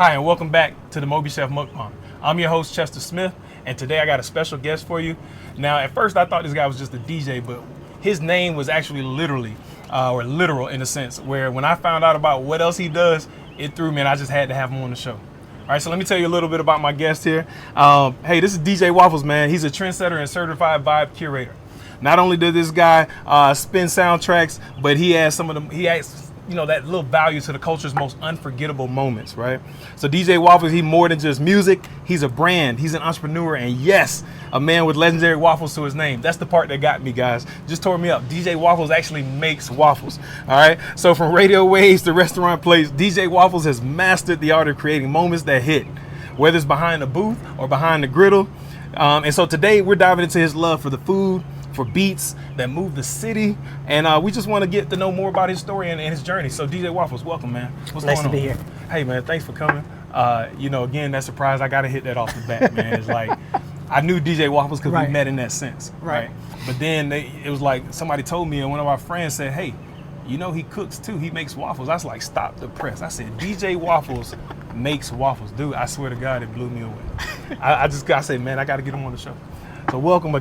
Hi, and welcome back to the MobiChef Mukbang. I'm your host, Chester Smith, and today I got a special guest for you. Now, at first I thought this guy was just a DJ, but his name was actually literally, or literal in a sense, where when I found out about what else he does, it threw me and I just had to have him on the show. All right, so let me tell you a little bit about my guest here. Hey, this is DJ Waffles, man. He's a trendsetter and certified vibe curator. Not only did this guy spin soundtracks, but he has that little value to the culture's most unforgettable moments, right? So DJ Waffles, he's more than just music. He's a brand. He's an entrepreneur, and yes, a man with legendary waffles to his name. That's the part that got me, guys. Just tore me up. DJ Waffles actually makes waffles, all right? So from radio waves to restaurant plates, DJ Waffles has mastered the art of creating moments that hit, whether it's behind the booth or behind the griddle. And so today we're diving into his love for the food, for beats that move the city, and we just want to get to know more about his story and his journey. So DJ Waffles, welcome, man. What's nice going on? to be here. Hey, man, thanks for coming. Again, that surprise, I got to hit that off the bat, man. It's like, I knew DJ Waffles because we met in that sense, right? But then it was like somebody told me, and one of our friends said, hey, you know he cooks too, he makes waffles. I was like, stop the press. I said, DJ Waffles makes waffles. Dude, I swear to God, it blew me away. I said, man, I got to get him on the show. So welcome,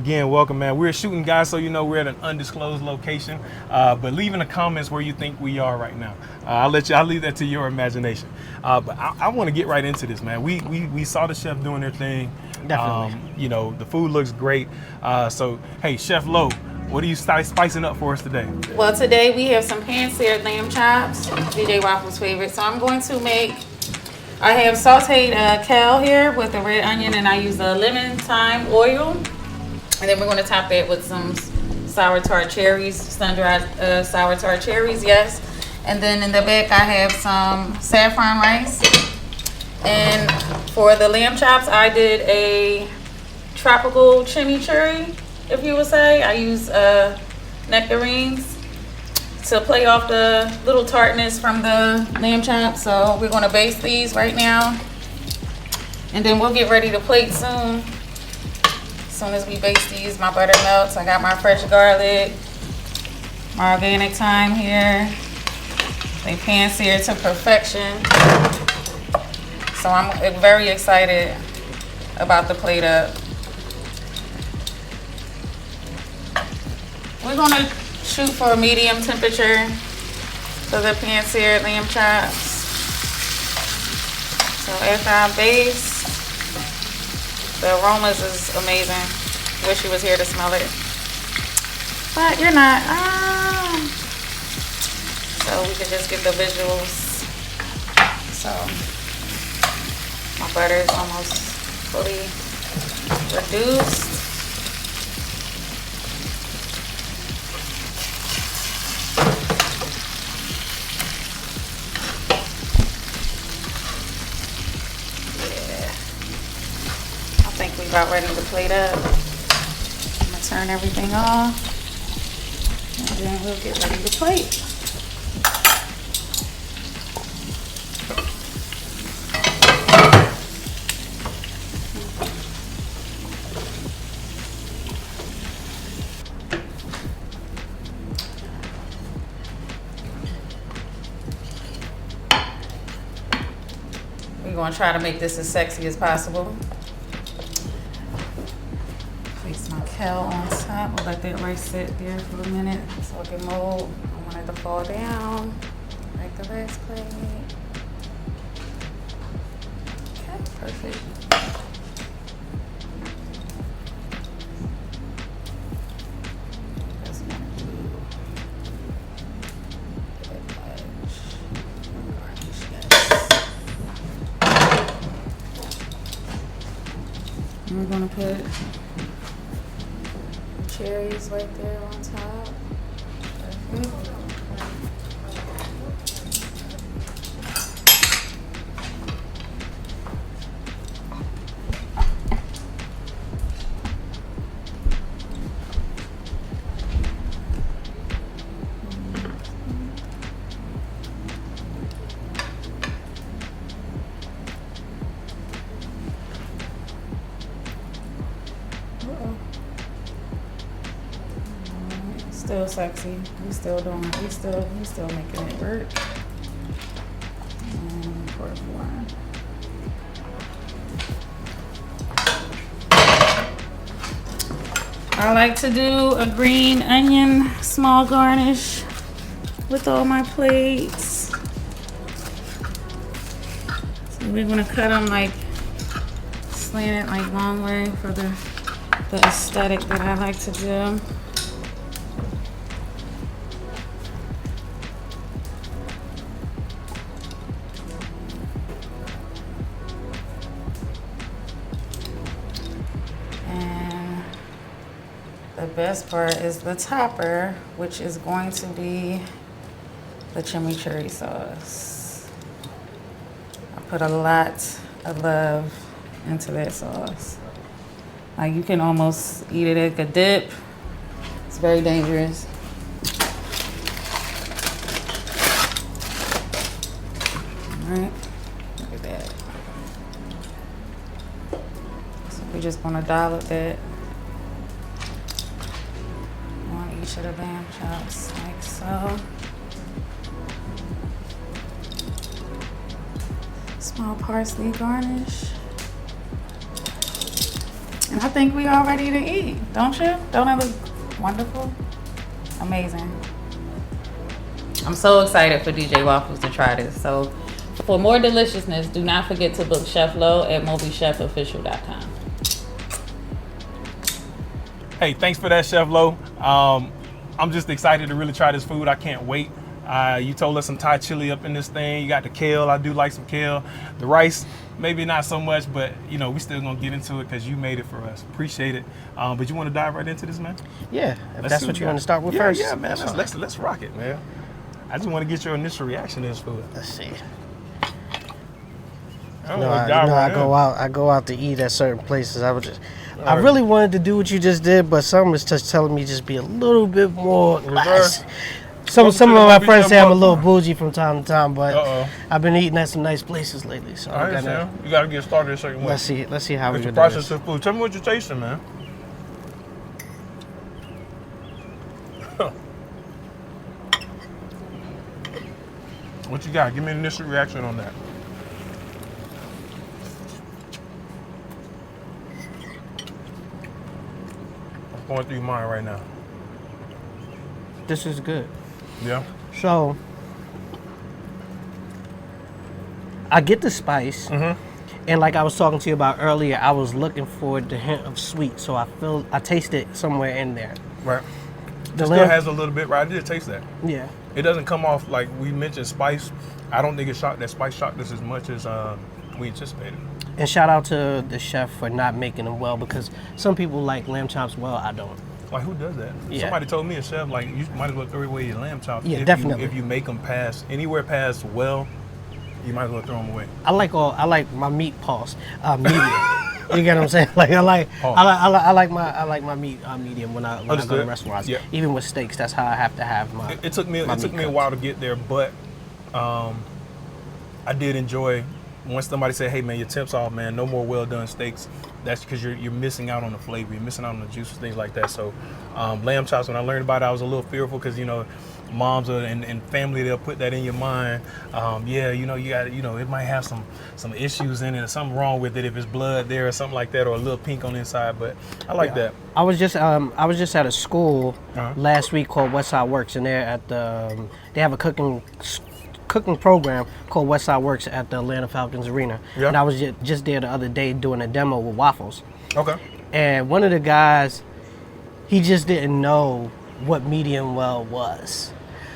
man. We're shooting, guys, so you know we're at an undisclosed location. But leave in the comments where you think we are right now. I'll leave that to your imagination. But I want to get right into this, man. We saw the chef doing their thing. Definitely. The food looks great. So hey, Chef Lo, what are you spicing up for us today? Well, today we have some pan-seared lamb chops, DJ Waffles' favorite. So I'm going to I have sauteed kale here with a red onion, and I use a lemon thyme oil. And then we're going to top that with some sour tart cherries, sun-dried sour tart cherries, yes. And then in the back I have some saffron rice. And for the lamb chops, I did a tropical chimichurri, if you would say. I use nectarines to play off the little tartness from the lamb chops. So we're going to baste these right now. And then we'll get ready to plate soon. As soon as we baste these, my butter melts. I got my fresh garlic, my organic thyme here. They pan-seared to perfection. So I'm very excited about the plate up. We're gonna shoot for a medium temperature for the pan-seared lamb chops. So after I baste, the aromas is amazing. Wish you was here to smell it. But you're not. So we can just get the visuals. So my butter is almost fully reduced. I think we're about ready to plate up. I'm gonna turn everything off, and then we'll get ready to plate. We're gonna try to make this as sexy as possible. Place my kale on top. We'll let that rice sit there for a minute so it can mold. I want it to fall down like the last plate. Okay, perfect. Just gonna do that much. Garnish this. And we're gonna put cherries right there on top. Perfect. Still sexy. We still making it work. And pour it for. I like to do a green onion small garnish with all my plates. So we're gonna cut them like slanted, like long way for the aesthetic that I like to do. The best part is the topper, which is going to be the chimichurri sauce. I put a lot of love into that sauce. Like you can almost eat it like a dip. It's very dangerous. All right, look at that. So we're just gonna dollop that. Each of the lamb chops, like so. Small parsley garnish. And I think we all ready to eat, don't you? Don't it look wonderful? Amazing. I'm so excited for DJ Waffles to try this. So for more deliciousness, do not forget to book Chef Lo at MobiChefOfficial.com. Hey, thanks for that, Chef Lo. I'm just excited to really try this food. I can't wait. You told us some Thai chili up in this thing. You got the kale. I do like some kale. The rice, maybe not so much, but you know, we still gonna get into it because you made it for us. Appreciate it. But you want to dive right into this, man? Yeah, if that's what you want to start with first. Yeah, man. Let's rock it, man. I just want to get your initial reaction to this food. Let's see. I go out to eat at certain places. I really wanted to do what you just did, but some is just telling me just be a little bit more less. Some of my friends say I'm a little bougie from time to time, but I've been eating at some nice places lately. So you gotta get started a certain way. Let's see how we do process the food. Tell me what you're tasting, man. What you got? Give me an initial reaction on that. What's going through your mind right now? This is good. Yeah. So I get the spice, and like I was talking to you about earlier, I was looking for the hint of sweet. So I taste it somewhere in there. Right. It still has a little bit, right? I did taste that. Yeah. It doesn't come off like we mentioned spice. I don't think that spice shocked us as much as we anticipated. And shout out to the chef for not making them well, because some people like lamb chops well, I don't. Like, who does that? Yeah. Somebody told me, a chef, like, you might as well throw away your lamb chops. Yeah, definitely. If you make them pass anywhere past well, you might as well throw them away. I like my meat medium. You get what I'm saying? Like I like my meat medium when I go to restaurants. Yeah. Even with steaks, that's how I have to have my. It took me a while to get there, but I did enjoy once somebody said, "Hey man, your temp's off, man. No more well done steaks." That's because you're missing out on the flavor, you're missing out on the juices, things like that. So lamb chops, when I learned about it, I was a little fearful because moms and family, they'll put that in your mind. You got it might have some issues in it or something wrong with it if it's blood there or something like that, or a little pink on the inside. But I like that. I was just at a school last week called Westside Works, and they're at the they have a cooking program called Westside Works at the Atlanta Falcons Arena. Yeah. And I was just there the other day doing a demo with waffles. Okay. And one of the guys, he just didn't know what medium well was.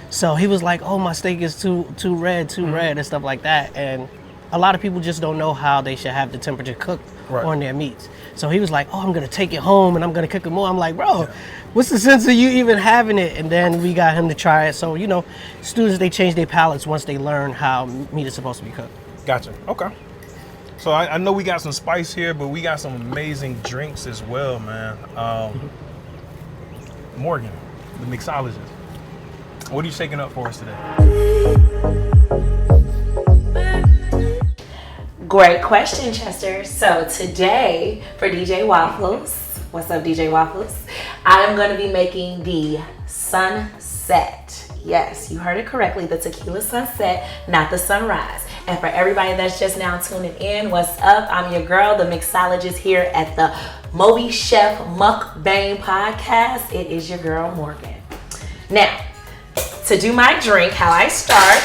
So he was like, "Oh, my steak is too red, red," and stuff like that. And a lot of people just don't know how they should have the temperature cooked on their meats. So he was like, "Oh, I'm gonna take it home and I'm gonna cook it more." I'm like, "Bro, what's the sense of you even having it?" And then we got him to try it. So students, they change their palates once they learn how meat is supposed to be cooked. Gotcha. Okay. So I know we got some spice here, but we got some amazing drinks as well, man. Morgan, the mixologist. What are you shaking up for us today? Great question, Chester. So today for DJ Waffles, what's up, DJ Waffles? I'm going to be making the sunset. Yes, you heard it correctly, the tequila sunset, not the sunrise. And for everybody that's just now tuning in, what's up? I'm your girl, the mixologist here at the MobiChef Mukbang Podcast. It is your girl, Morgan. Now, to do my drink, how I start,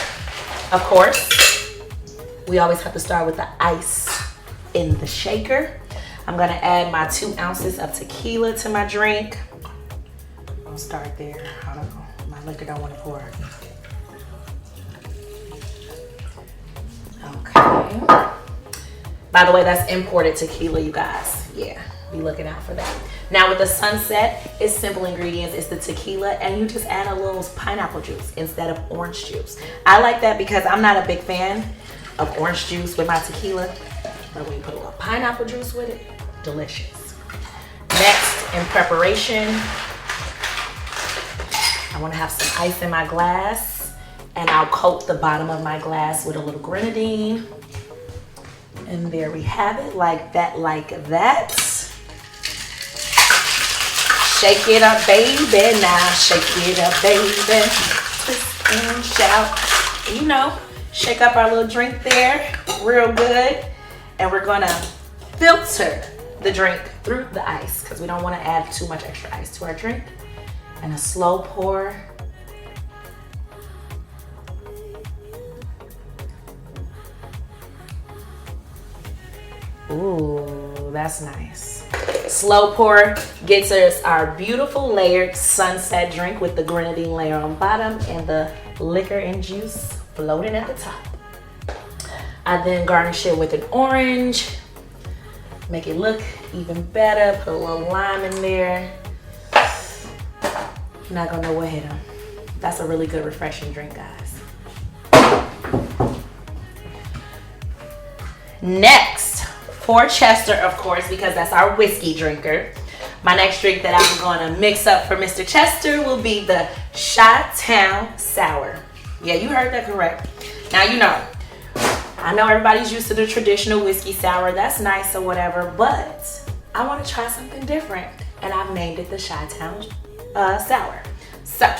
of course, we always have to start with the ice in the shaker. I'm gonna add my 2 ounces of tequila to my drink. I'll start there. I don't know, my liquor don't want to pour. Okay. By the way, that's imported tequila, you guys. Yeah, be looking out for that. Now with the Sunset, it's simple ingredients. It's the tequila, and you just add a little pineapple juice instead of orange juice. I like that because I'm not a big fan of orange juice with my tequila, but when you put a little pineapple juice with it, delicious. Next, in preparation, I want to have some ice in my glass, and I'll coat the bottom of my glass with a little grenadine. And there we have it, like that, like that. Shake it up, baby, now shake it up, baby. Twist and shout. You know, shake up our little drink there, real good. And we're gonna filter the drink through the ice because we don't want to add too much extra ice to our drink. And a slow pour. Ooh, that's nice. Slow pour gets us our beautiful layered Sunset drink with the grenadine layer on bottom and the liquor and juice floating at the top. I then garnish it with an orange, make it look even better, put a little lime in there. You're not gonna know what hit them. That's a really good refreshing drink, guys. Next, for Chester, of course, because that's our whiskey drinker. My next drink that I'm gonna mix up for Mr. Chester will be the Chi-Town Sour. Yeah, you heard that correct. Now, you know, I know everybody's used to the traditional whiskey sour. That's nice or whatever, but I want to try something different, and I've named it the Chi-Town Sour. So,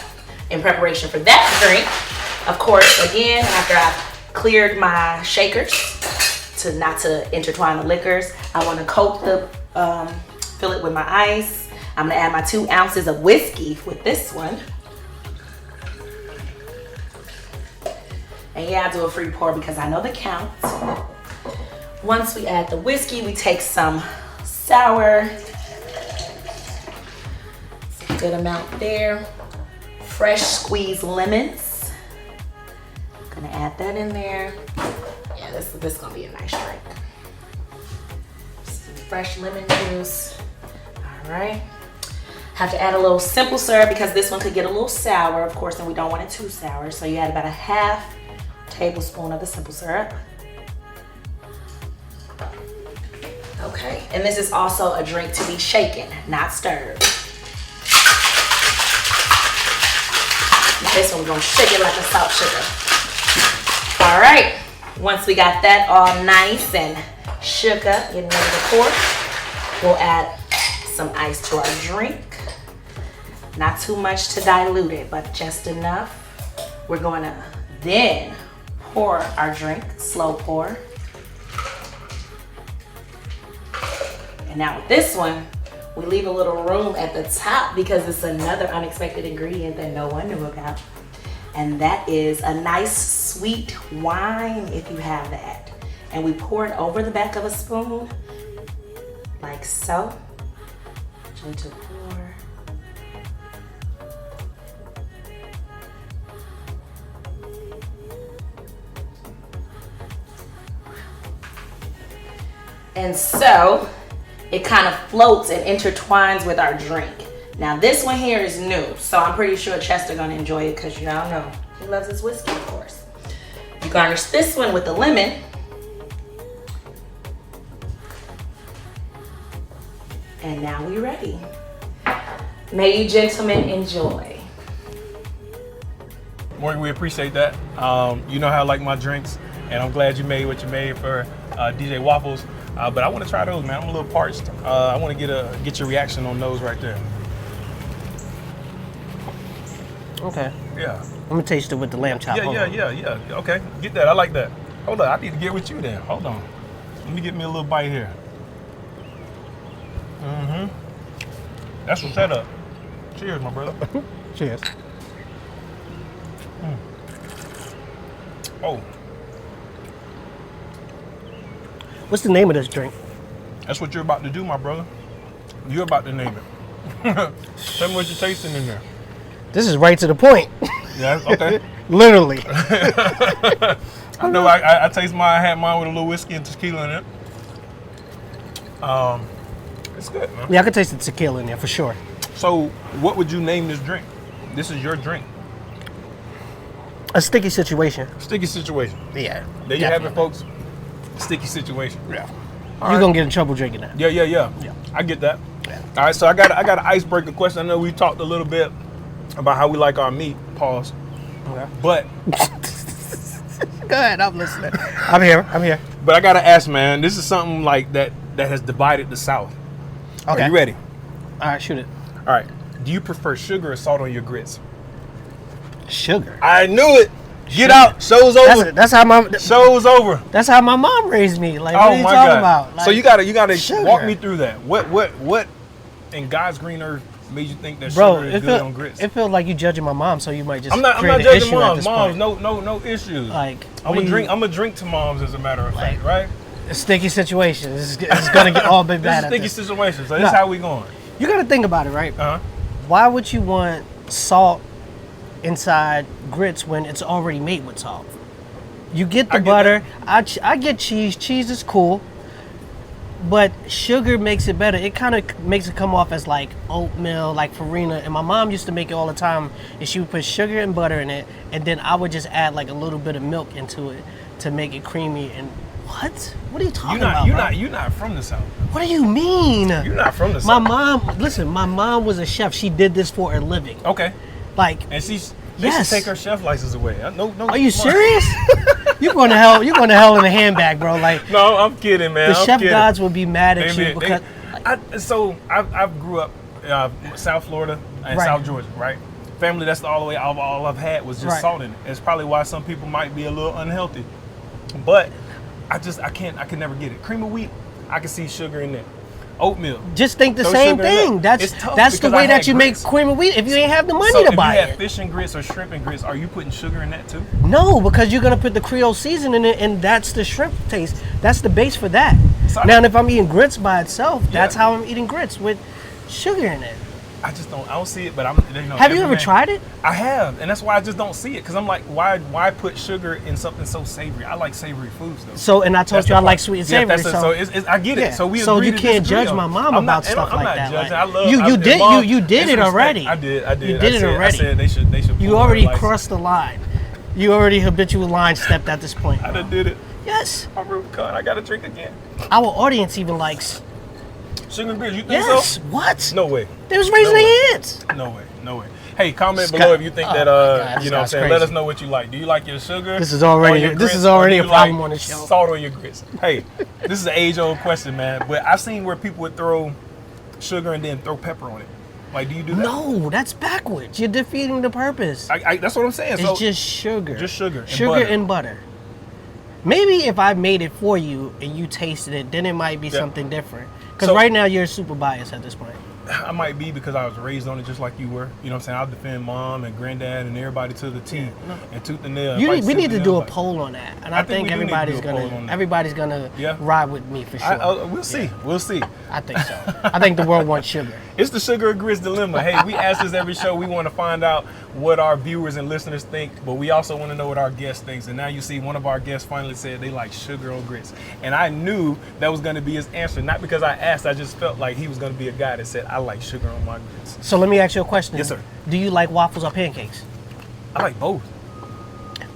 in preparation for that drink, of course, again, after I've cleared my shakers not to intertwine the liquors, I want to coat the fill it with my ice. I'm gonna add my 2 ounces of whiskey with this one. And yeah, I do a free pour because I know the count. Once we add the whiskey, we take some sour. It's a good amount there. Fresh squeezed lemons. Gonna add that in there. Yeah, this is gonna be a nice drink. Some fresh lemon juice. All right. Have to add a little simple syrup because this one could get a little sour, of course, and we don't want it too sour. So you add about a half tablespoon of the simple syrup. Okay, and this is also a drink to be shaken, not stirred. Now this one we're gonna shake it like a salt sugar. All right, once we got that all nice and shook up, getting ready to pour, we'll add some ice to our drink. Not too much to dilute it, but just enough. We're going to then pour our drink, slow pour. And now with this one, we leave a little room at the top because it's another unexpected ingredient that no one knew about. And that is a nice sweet wine, if you have that. And we pour it over the back of a spoon, like so. Gentle pour. And so it kind of floats and intertwines with our drink. Now this one here is new, so I'm pretty sure Chester gonna enjoy it because y'all know he loves his whiskey, of course. You garnish this one with a lemon. And now we're ready. May you gentlemen enjoy. Morgan, we appreciate that. You know how I like my drinks, and I'm glad you made what you made for DJ Waffles. But I want to try those, man. I'm a little parched. I want to get your reaction on those right there. Okay. Yeah. I'm gonna taste it with the lamb chop. Yeah. Okay, get that. I like that. Hold on, I need to get with you then. Hold on. Let me get me a little bite here. That's the setup. Cheers, my brother. Cheers. Oh, What's the name of this drink? that's what you're about to do, my brother. You're about to name it. Tell me what you're tasting in there. This is right to the point. Yeah, okay. Literally. I know I taste mine. I had mine with a little whiskey and tequila in it. It's good, man. Yeah, I could taste the tequila in there for sure. So, what would you name this drink? This is your drink. A sticky situation. Sticky situation. Yeah. There you have it, folks. Sticky situation. Yeah. All You're right. gonna get in trouble drinking that. Yeah. I get that. Yeah. All right, so I got an icebreaker question. I know we talked a little bit about how we like our meat. Pause. Okay. But Go ahead, I'm listening. I'm here. but I gotta ask, man. This is something like that has divided the South. Okay. Are you ready? All right, shoot it. All right. Do you prefer sugar or salt on your grits? Sugar. I knew it. Get out. Show's over. That's how my Show's over. that's how my mom raised me. Like, what Oh are you my talking God. about? Like, So you gotta sugar. walk me through that. What in God's green earth made you think that bro, sugar is it good on grits? feels like you judging my mom, so you might just I'm not create an judging issue at moms. this Moms, point. no issues. Like, I'm what do you- a drink to moms, as a matter of fact, right? a sticky situation. It's gonna get all big This bad is a at sticky this. situation, so this No. is how we going. You gotta think about it, right? Uh-huh. Why would you want salt inside grits when it's already made with salt? You get the I get butter. I get cheese. Cheese is cool, but sugar makes it better. It kind of makes it come off as like oatmeal, like farina. And my mom used to make it all the time. And she would put sugar and butter in it, and then I would just add like a little bit of milk into it to make it creamy. And what? What are you talking about? bro? You're not from the South. What do you mean? You're not from the My South. mom, listen, my mom was a chef. She did this for a living. Okay. Like, And they should Yes. take her chef license away. No. are you come on. serious? You're going to hell. You're going to hell in a handbag, bro. Like, No, I'm kidding, man. the I'm chef kidding. gods would be mad at They- you because I grew up South Florida and Right. South Georgia, right? Family, that's all the way. All I've had was just Right. salt in it. It's probably why some people might be a little unhealthy. But I can never get it. Cream of wheat, I can see sugar in there. Oatmeal. just think the Throw same sugar in thing. there. That's It's tough the because way I that had you grits. make cream of wheat if you ain't have the money So to if buy you had it. fish and grits or shrimp and grits, are you putting sugar in that too? No, because you're gonna put the Creole seasoning in it, and that's the shrimp taste. That's the base for that. So Now, if I'm eating grits by itself, that's Yeah. how I'm eating grits with sugar in it. I don't see it, but I'm. Have you ever tried it? I have, and that's why I just don't see it. Because I'm like, why put sugar in something so savory? I like savory foods though. So, and I told That's you the I like part. sweet and Yeah, savory. that's I get Yeah. it. So we So agree you to can't disagree judge on my it. mom I'm about not, stuff I'm like not that. judging. Like, I love. you did Mom, you did it's it respect. already. I did. You did it already. I said they should. You pull already her license. crossed the line. You already habitual line stepped at this point. I done did it. Yes. I'm Rubicon. I gotta drink again. Our audience even likes. Sugar and grits. You think Yes. so? What? No way. They was raising No way. their hands. No way. Hey, comment Scott- below if you think oh that my God, you this know what I'm guy's saying. Let crazy. us know what you like. Do you like your sugar? This is already- on your this grits, is or already do a you problem like on the show. Salt on your grits. Hey, this is an age-old question, man. But I've seen where people would throw sugar and then throw pepper on it. Like, do you do that? No, that's backwards. You're defeating the purpose. That's what I'm saying. It's So just sugar. just sugar and Sugar butter. and butter. Maybe if I made it for you and you tasted it, then it might be Yeah. something different. Because So- right now you're super biased at this point. I might be because I was raised on it just like you were. You know what I'm saying? I'll defend mom and granddad and everybody to the T and tooth and nail. We need to do a poll on that, and I think we do need to everybody's do a poll on gonna that. everybody's gonna Yeah. ride with me for sure. We'll see. We'll see. I think so. I think the world wants sugar. It's the sugar and grits dilemma. Hey, we ask this every show. We want to find out what our viewers and listeners think, but we also want to know what our guest thinks. And now you see one of our guests finally said they like sugar on grits. And I knew that was going to be his answer. Not because I asked, I just felt like he was going to be a guy that said, I like sugar on my grits. So let me ask you a question. Yes, sir. Do you like waffles or pancakes? I like both.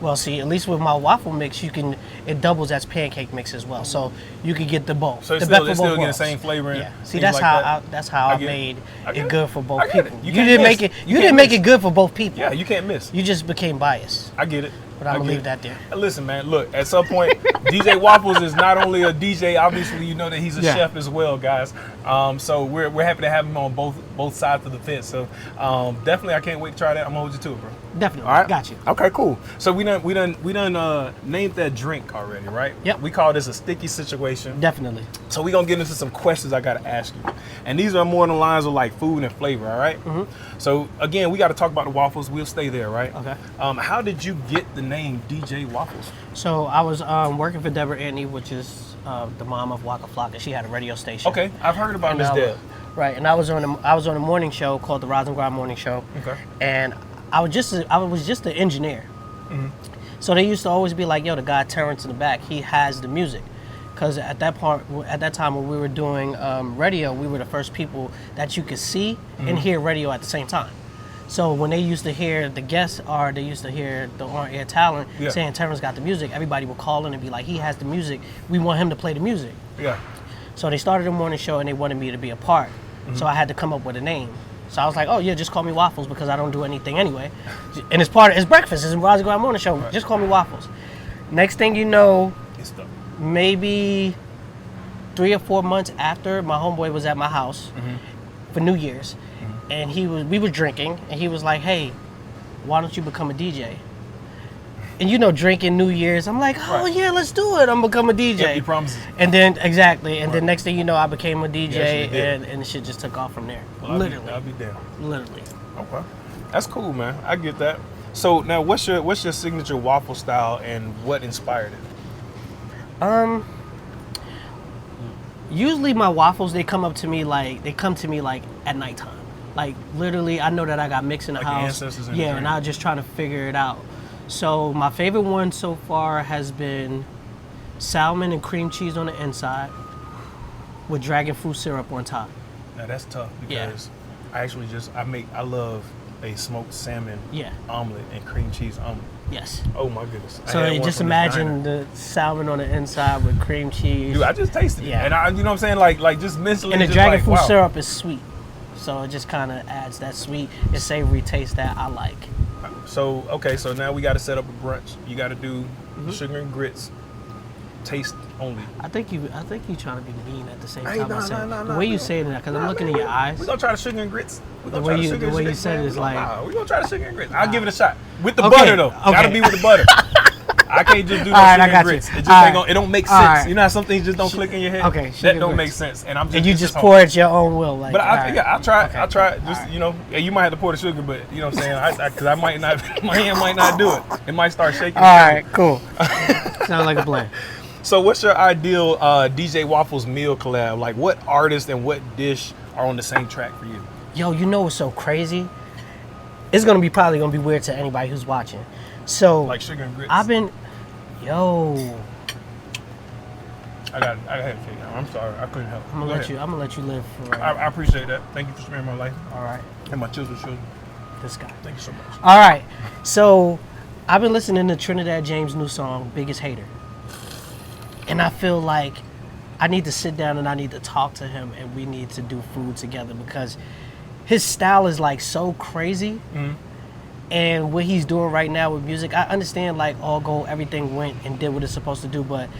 Well, see, at least with my waffle mix, it doubles as pancake mix as well. So you could get the both. So it's the still, best it's of still both getting the worlds. same flavor. And Yeah. See, things that's like how that. that's how I I get it. made I get it it. good for both I get it. people. You You can't didn't miss. make it. You You can't didn't make miss. it good for both people. Yeah, you can't miss. You just became biased. I get it. But I'm gonna leave that there. Listen, man, look, at some point, DJ Waffles is not only a DJ, obviously you know that he's a chef as well, guys. So we're happy to have him on both sides of the fence. So definitely I can't wait to try that. I'm gonna hold you to it, bro. Definitely. All right. Got you. Okay, cool. So we done named that drink already, right? Yep. We call this a sticky situation. Definitely. So we're gonna get into some questions I gotta ask you. And these are more on the lines of like food and flavor, all right? Mm-hmm. So again, we gotta talk about the waffles. We'll stay there, right? Okay. How did you get the name DJ Waffles? So I was working for Deborah Anthony, which is the mom of Waka Flocka. She had a radio station. Okay, I've heard about Miss Deb. Right, and I was on a morning show called the Rise and Grind Morning Show. Okay. And I was just an engineer. Mm-hmm. So they used to always be like, yo, the guy Terrence in the back, he has the music. Because at that time when we were doing radio, we were the first people that you could see and hear radio at the same time. So when they used to hear the guests or they used to hear the on-air talent saying Terrence got the music, everybody would call in and be like, he has the music. We want him to play the music. Yeah. So they started a morning show and they wanted me to be a part. Mm-hmm. So I had to come up with a name. So I was like, oh yeah, just call me Waffles because I don't do anything anyway. And it's breakfast. It's a Rise and Grind Morning Show. Right. Just call me Waffles. Next thing you know, maybe 3 or 4 months after, my homeboy was at my house for New Year's. And we were drinking, and he was like, hey, why don't you become a DJ? And you know, drinking New Year's, I'm like, oh yeah, let's do it. I'm become a DJ. Yeah, he promises. And then, exactly, and then next thing you know, I became a DJ, and the shit just took off from there. Well, literally. I'll be down. Literally. Okay. That's cool, man. I get that. So now, what's your signature waffle style, and what inspired it? Usually my waffles, they come to me like at nighttime. Like literally, I know that I got mix in the house. And I was just trying to figure it out. So my favorite one so far has been salmon and cream cheese on the inside with dragon fruit syrup on top. Now that's tough because I love a smoked salmon omelet and cream cheese omelet. Yes. Oh my goodness. So you just imagine the salmon on the inside with cream cheese. Dude, I just tasted it. And I, you know what I'm saying? Like just mentally. And the dragon fruit syrup is sweet. So it just kind of adds that sweet and savory taste that I like. So, okay, so now we got to set up a brunch. You got to do sugar and grits. Taste only. I think you trying to be mean at the same time. The way you say that, because I'm looking in your eyes. We're going to try the sugar and grits. The way you said it is like. We're going to try the sugar and grits. I'll give it a shot. With the butter, though. Got to be with the butter. I can't just do no sugar and grits. It just ain't gonna, it don't make sense. Right. You know how some things just don't click in your head? Okay. That don't make sense. And you just pour at your own will. Like, but I'll try. I'll try. Just, you know, you might have to pour the sugar, but you know what I'm saying? Because I might not, my hand might not do it. It might start shaking. All right, cool. Sounds like a plan. So what's your ideal DJ Waffles meal collab? Like what artist and what dish are on the same track for you? Yo, you know what's so crazy? It's probably gonna be weird to anybody who's watching. So like sugar and grits. Yo. I had to figure out. I'm sorry, I couldn't help. I'm gonna let you live forever. I appreciate that. Thank you for sparing my life. All right. And my children's children. This guy. Thank you so much. All right. So I've been listening to Trinidad James' new song, Biggest Hater. And I feel like I need to sit down and I need to talk to him and we need to do food together because his style is like so crazy. Mm-hmm. And what he's doing right now with music, I understand like All Gold, everything went and did what it's supposed to do, but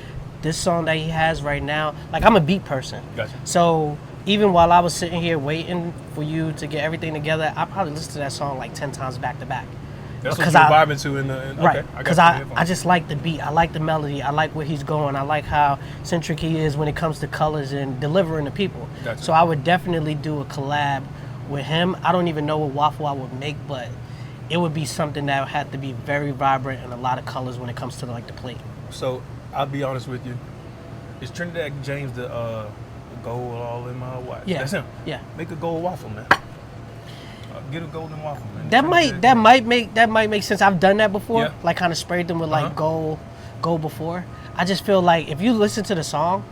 this song that he has right now, like I'm a beat person. Gotcha. So even while I was sitting here waiting for you to get everything together, I probably listened to that song like 10 times back to back. That's what you're vibing to in the... Right, because I just like the beat, I like the melody, I like where he's going, I like how centric he is when it comes to colors and delivering to people. Gotcha. So I would definitely do a collab with him. I don't even know what waffle I would make, but it would be something that would have to be very vibrant and a lot of colors when it comes to like the plate. So I'll be honest with you. Is Trinidad James the gold all in my watch? Yeah. That's him. Yeah. Make a gold waffle, man. Get a golden waffle, man. That might make sense. I've done that before. Yeah. Like kind of sprayed them with like gold before. I just feel like if you listen to the song,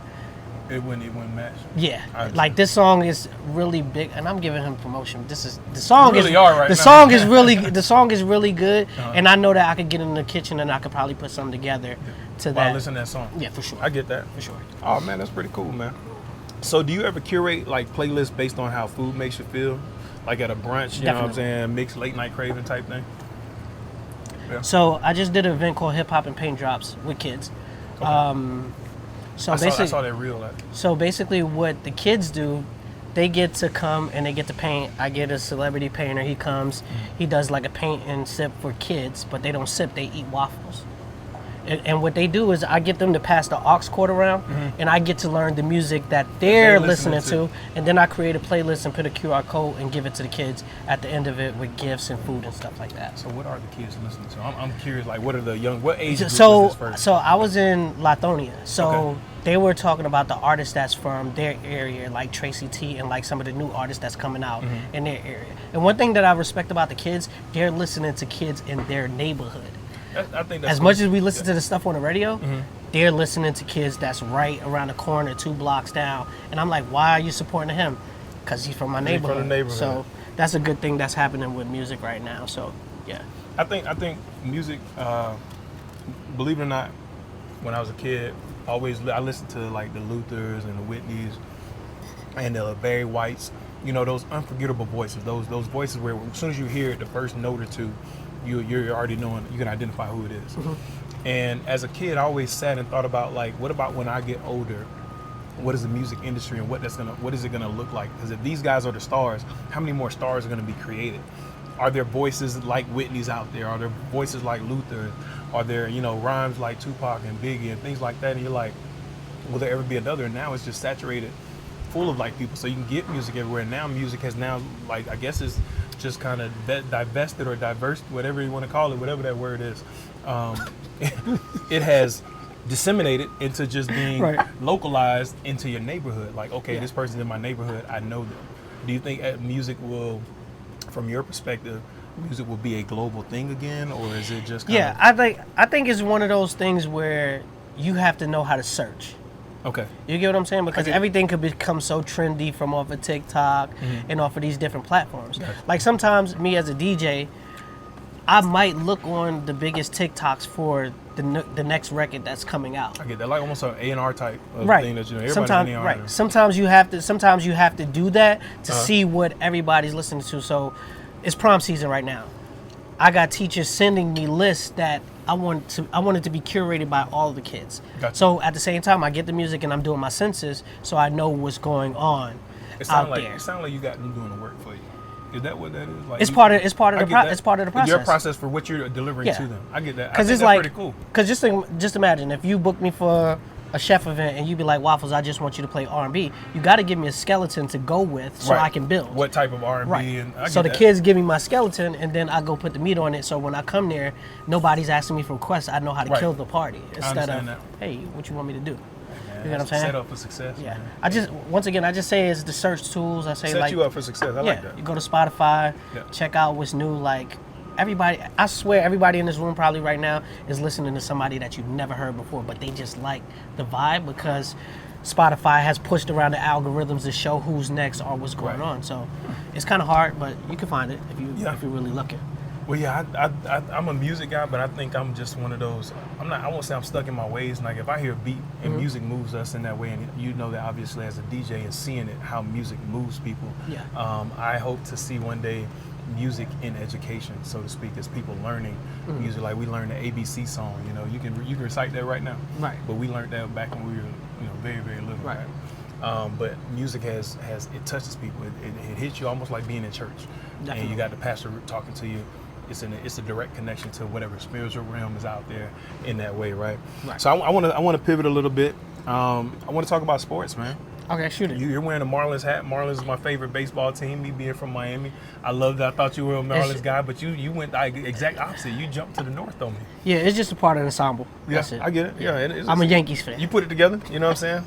it wouldn't match. Yeah, like this song is really big, and I'm giving him promotion. The song is really good, and I know that I could get in the kitchen and I could probably put something together to that. While listening to that song. Yeah, for sure. I get that for sure. Oh man, that's pretty cool, man. So do you ever curate like playlists based on how food makes you feel, like at a brunch? You know what I'm saying, mixed late night craving type thing. Yeah. So I just did an event called Hip Hop and Paint Drops with kids. Okay. So I basically, saw that reel. So basically, what the kids do, they get to come and they get to paint. I get a celebrity painter. He comes, he does like a paint and sip for kids, but they don't sip. They eat waffles. And what they do is I get them to pass the aux cord around, and I get to learn the music that they're listening to, and then I create a playlist and put a QR code and give it to the kids at the end of it with gifts and food and stuff like that. So what are the kids listening to? I'm curious, like what are the young, what age group So, is this first? so I was in Lithonia, so they were talking about the artists that's from their area, like Tracy T and like some of the new artists that's coming out in their area. And one thing that I respect about the kids, they're listening to kids in their neighborhood. I think that's As much as we listen to the stuff on the radio, they're listening to kids that's right around the corner, 2 blocks down. And I'm like, why are you supporting him? Because he's from my neighborhood. From the neighborhood. So that's a good thing that's happening with music right now. So, yeah. I think music, believe it or not, when I was a kid, I listened to like the Luthers and the Whitneys and the Barry Whites, you know, those unforgettable voices, those voices where as soon as you hear it, the first note or two, you're already knowing, you can identify who it is. And as a kid, I always sat and thought about like, what about when I get older? What is the music industry and what is it gonna look like? Because if these guys are the stars, how many more stars are gonna be created? Are there voices like Whitney's out there? Are there voices like Luther? Are there, you know, rhymes like Tupac and Biggie and things like that? And you're like, will there ever be another? And now it's just saturated full of like people. So you can get music everywhere. And now music has now, like, I guess it's just kind of divested or diverse, whatever you want to call it, whatever that word is. It has disseminated into just being localized into your neighborhood. Like, okay, this person's in my neighborhood, I know them. Do you think music will, from your perspective, music will be a global thing again, or is it just kind of... I think it's one of those things where you have to know how to search. Okay. You get what I'm saying? Because everything could become so trendy from off of TikTok and off of these different platforms. Gotcha. Like sometimes me as a DJ, I might look on the biggest TikToks for the next record that's coming out. I get that, like almost an A&R type of thing that, you know, everybody's sometimes, A&R. right. Sometimes you have to do that to see what everybody's listening to. So it's prom season right now. I got teachers sending me lists that I want it to be curated by all the kids. Gotcha. So at the same time, I get the music and I'm doing my census, so I know what's going on out there. It sounds like you got them doing the work for you. Is that what that is? Like It's part of the process. Your process for what you're delivering to them. I get that. Because it's like pretty cool. Because just imagine if you book me for a chef event and you be like, Waffles, I just want you to play R&B. You got to give me a skeleton to go with so I can build. What type of R&B? Right. And So the kids give me my skeleton and then I go put the meat on it. So when I come there, nobody's asking me for requests. I know how to kill the party instead of, hey, what you want me to do? You know what I'm saying? Set up for success. Yeah. Man. I just say it's the search tools. I say set like you up for success. I like that. You go to Spotify, check out what's new. Like everybody, I swear everybody in this room probably right now is listening to somebody that you've never heard before, but they just like the vibe because Spotify has pushed around the algorithms to show who's next or what's going on. So it's kind of hard, but you can find it if you're really looking. Well, yeah, I'm a music guy, but I think I'm just one of those. I won't say I'm stuck in my ways. Like if I hear a beat and music moves us in that way, and you know that obviously as a DJ and seeing it, how music moves people. Yeah. I hope to see one day music in education, so to speak, as people learning music. Like we learned the ABC song. You know, you can recite that right now. Right. But we learned that back when we were, you know, very very little. Right. But music has it touches people. It hits you almost like being in church. Definitely. And you got the pastor talking to you. It's a direct connection to whatever spiritual realm is out there in that way, right? So I want to pivot a little bit. I want to talk about sports, man. Okay, shoot it. You're wearing a Marlins hat. Marlins is my favorite baseball team. Me being from Miami, I loved it. I thought you were a Marlins guy, but you went the exact opposite. You jumped to the north on me. Yeah, it's just a part of the ensemble. Yeah, That's it. I get it. Yeah, I'm a Yankees fan. You put it together. You know what I'm saying?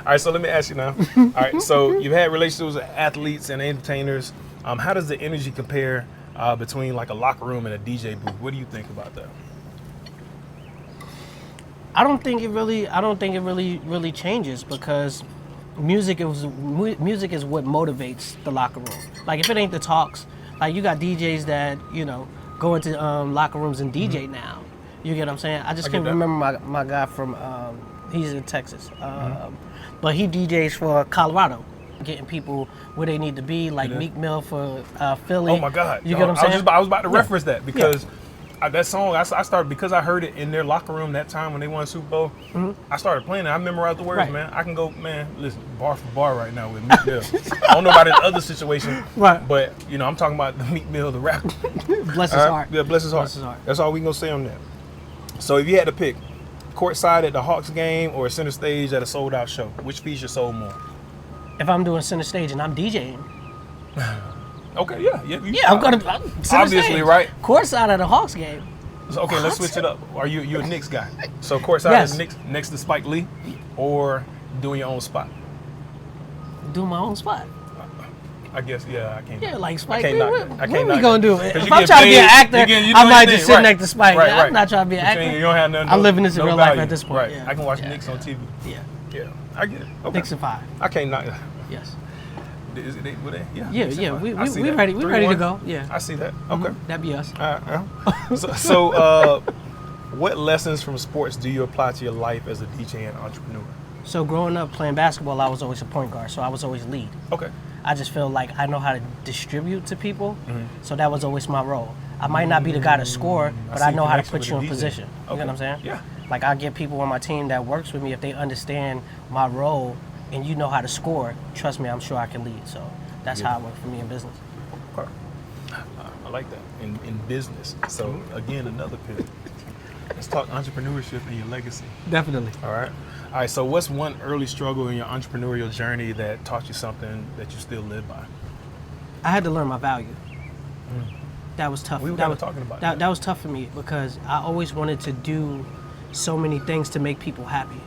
All right, so let me ask you now. All right, so you've had relationships with athletes and entertainers. How does the energy compare between like a locker room and a DJ booth? What do you think about that? I don't think it really changes because music is what motivates the locker room. Like if it ain't the talks, like you got DJs that, you know, go into locker rooms and DJ now. You get what I'm saying? I just can't remember my guy from he's in Texas. But he DJs for Colorado. getting people where they need to be, like Meek Mill for Philly. Oh my God! You get what I'm saying? I was about to reference that because that song I started because I heard it in their locker room that time when they won Super Bowl. I started playing it. I memorized the words, man. I can go, man. Listen, bar for bar right now with Meek Mill. I don't know about the other situation, but you know I'm talking about the Meek Mill, the rapper. Bless his heart. Yeah, bless his heart. That's all we can go say on that. So if you had to pick, courtside at the Hawks game or center stage at a sold out show, which feeds your soul more? If I'm doing center stage and I'm DJing. Okay, yeah. I'm gonna center obviously stage. right. Courtside at a Hawks game. So, okay, let's switch it up. Are you a Knicks guy? So courtside at the Knicks next to Spike Lee, or doing your own spot? Do my own spot. I guess, I can't. Yeah, like Spike Lee. What are we gonna do? If I'm get trying to be an actor, I might just sit right. next to Spike. Right, I'm not trying to be an actor. You don't have nothing. I'm living this in real life at this point. Right. Yeah. I can watch Knicks on TV. Yeah. I get it. Okay. Knicks in 5. I can't knock. Yes. Is it? Yeah. We ready. We 3-1? ready to go. Yeah. I see that. Okay. That'd be us. So, what lessons from sports do you apply to your life as a DJ and entrepreneur? So growing up playing basketball, I was always a point guard, so I was always lead. Okay. I just feel like I know how to distribute to people, so that was always my role. I might not be the guy to score, but I know how to put you in position. You know what I'm saying? Yeah. Like I get people on my team that works with me, if they understand my role and you know how to score, trust me, I'm sure I can lead. So that's how it works for me in business. Okay. I like that in business. So again, another pivot. Let's talk entrepreneurship and your legacy. Definitely. All right. So what's one early struggle in your entrepreneurial journey that taught you something that you still live by? I had to learn my value. That was tough. We were talking about that was tough for me because I always wanted to do so many things to make people happy.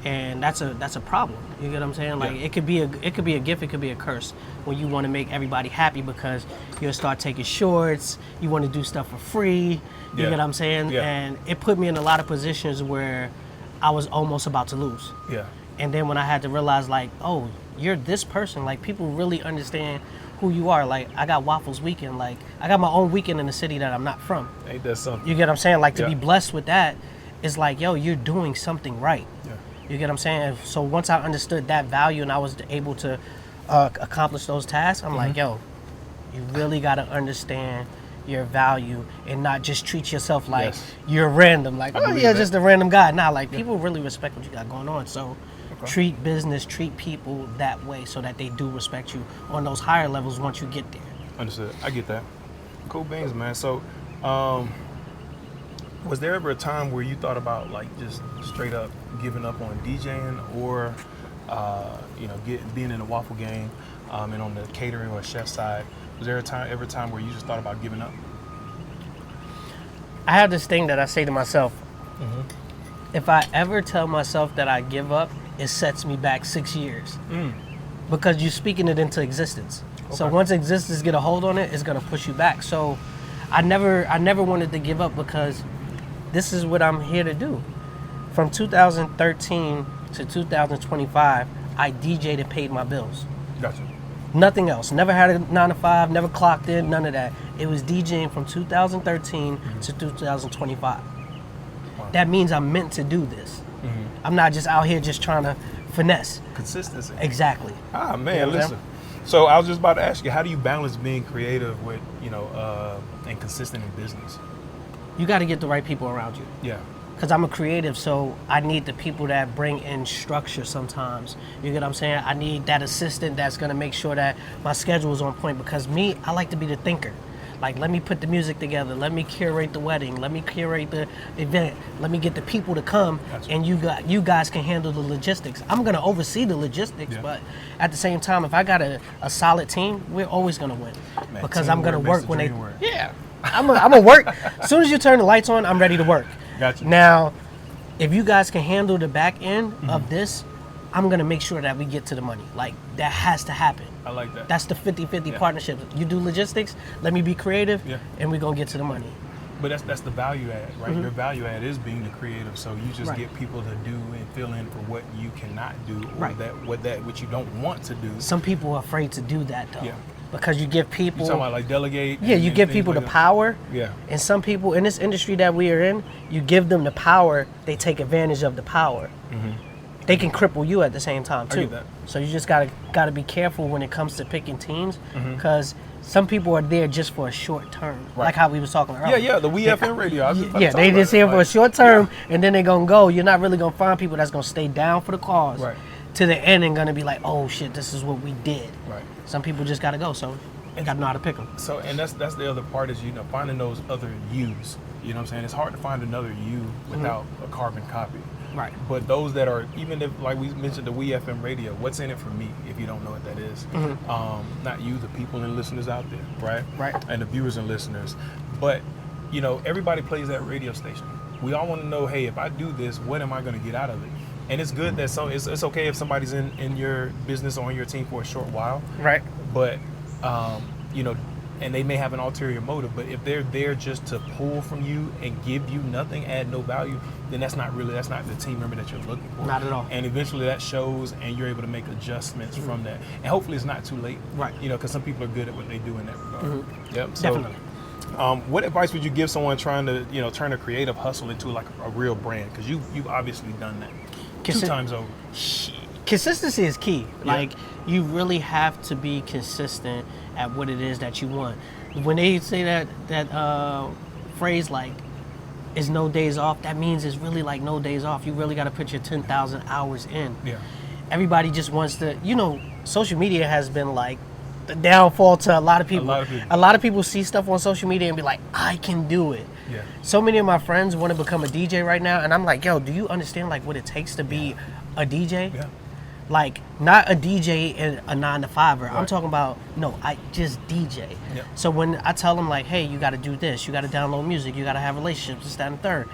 And that's a problem. You get what I'm saying? Like it could be a gift, it could be a curse when you want to make everybody happy because you'll start taking shorts, you want to do stuff for free. You get what I'm saying? Yeah. And it put me in a lot of positions where I was almost about to lose. Yeah. And then when I had to realize like, oh, you're this person, like people really understand who you are. Like I got Waffles weekend, like I got my own weekend in the city that I'm not from. Ain't that something? You get what I'm saying? Like to be blessed with that is like, yo, you're doing something right. Yeah. You get what I'm saying? So once I understood that value and I was able to accomplish those tasks, I'm like, yo, you really got to understand your value and not just treat yourself like you're random. Like, oh yeah, just a random guy. Nah, like people really respect what you got going on. So treat business, treat people that way so that they do respect you on those higher levels once you get there. Understood. I get that. Cool beans, man. So, was there ever a time where you thought about like just straight up giving up on DJing or, being in the waffle game and on the catering or chef side? Was there ever a time where you just thought about giving up? I have this thing that I say to myself. If I ever tell myself that I give up, it sets me back 6 years. Because you're speaking it into existence. Okay. So once existence get a hold on it, it's gonna push you back. So I never wanted to give up because this is what I'm here to do. From 2013 to 2025, I DJ'd and paid my bills. Gotcha. Nothing else. Never had a 9 to 5, never clocked in, none of that. It was DJing from 2013 to 2025. Wow. That means I'm meant to do this. I'm not just out here just trying to finesse. Consistency. Exactly. Ah, man, listen. So I was just about to ask you, how do you balance being creative with, and consistent in business? You got to get the right people around you. Yeah. Because I'm a creative, so I need the people that bring in structure sometimes. You get what I'm saying? I need that assistant that's going to make sure that my schedule is on point because me, I like to be the thinker. Like, let me put the music together. Let me curate the wedding. Let me curate the event. Let me get the people to come, and you guys can handle the logistics. I'm going to oversee the logistics, but at the same time, if I got a solid team, we're always going to win. Man, because I'm going to work when they... Work. Yeah. I'm gonna work. As soon as you turn the lights on, I'm ready to work. Gotcha. Now, if you guys can handle the back end of this, I'm gonna make sure that we get to the money. Like, that has to happen. I like that. That's the 50-50 partnership. You do logistics, let me be creative, and we're gonna get to the money. But that's the value add, right? Your value add is being the creative. So you just get people to do and fill in for what you cannot do or what you don't want to do. Some people are afraid to do that though. Yeah. Because you give people... You talking about like delegate? Yeah, you give people the power. Yeah. And some people, in this industry that we are in, you give them the power, they take advantage of the power. they can cripple you at the same time I too. get that. So you just gotta be careful when it comes to picking teams, because some people are there just for a short term, Right. like how we was talking earlier. Yeah, the WeFM radio. I was just about Yeah, to they talk just about here it. for a short term, and then they're gonna go. You're not really gonna find people that's gonna stay down for the cause Right. to the end and gonna be like, oh shit, this is what we did. Right. Some people just gotta go, so you gotta know how to pick them. So, and that's the other part is, finding those other yous. You know what I'm saying? It's hard to find another you without a carbon copy. Right. But those that are, even if, like we mentioned, the WeFM radio, what's in it for me, if you don't know what that is? Not you, the people and listeners out there, right? Right. And the viewers and listeners. But, everybody plays that radio station. We all want to know, hey, if I do this, what am I going to get out of it? And it's good that it's okay if somebody's in your business or on your team for a short while. Right. But, and they may have an ulterior motive, but if they're there just to pull from you and give you nothing, add no value, then that's not the team member that you're looking for. Not at all. And eventually that shows, and you're able to make adjustments from that. And hopefully it's not too late. Right. Because some people are good at what they do in that regard. Yep. So, Definitely. what advice would you give someone trying to, turn a creative hustle into like a real brand? Because you've obviously done that 2 times over. Consistency is key. Yeah. Like, you really have to be consistent at what it is that you want. When they say that phrase like, "is no days off," that means it's really like no days off. You really got to put your 10,000 hours in. Yeah. Everybody just wants to, social media has been like the downfall to a lot of people. A lot of people see stuff on social media and be like, I can do it. Yeah. So many of my friends want to become a DJ right now, and I'm like, yo, do you understand like what it takes to be a DJ? Yeah. Like, not a DJ in a 9-to-5er. Right. I'm talking about, I just DJ. Yeah. So when I tell them like, hey, you got to do this, you got to download music, you got to have relationships, this, that, and third,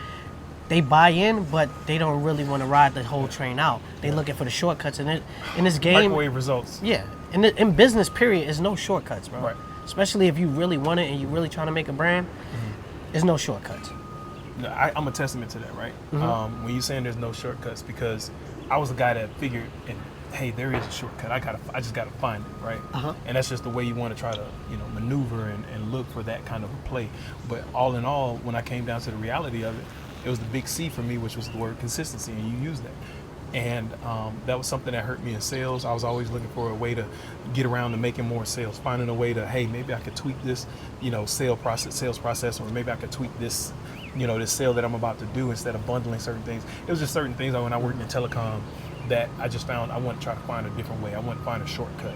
they buy in, but they don't really want to ride the whole train out. They looking for the shortcuts in this game. Microwave results. Yeah, in business, period, is no shortcuts, bro. Right. Especially if you really want it and you really trying to make a brand, there's no shortcuts. No, I'm a testament to that, right? When you're saying there's no shortcuts, because I was the guy that figured, hey, there is a shortcut. I just gotta find it, right? And that's just the way you want to try to, maneuver and look for that kind of a play. But all in all, when I came down to the reality of it, it was the big C for me, which was the word consistency, and you used that. And that was something that hurt me in sales. I was always looking for a way to get around to making more sales, finding a way to, hey, maybe I could tweak this, sales process, or maybe I could tweak this, this sale that I'm about to do instead of bundling certain things. It was just certain things when I worked in telecom that I just found I want to try to find a different way. I want to find a shortcut.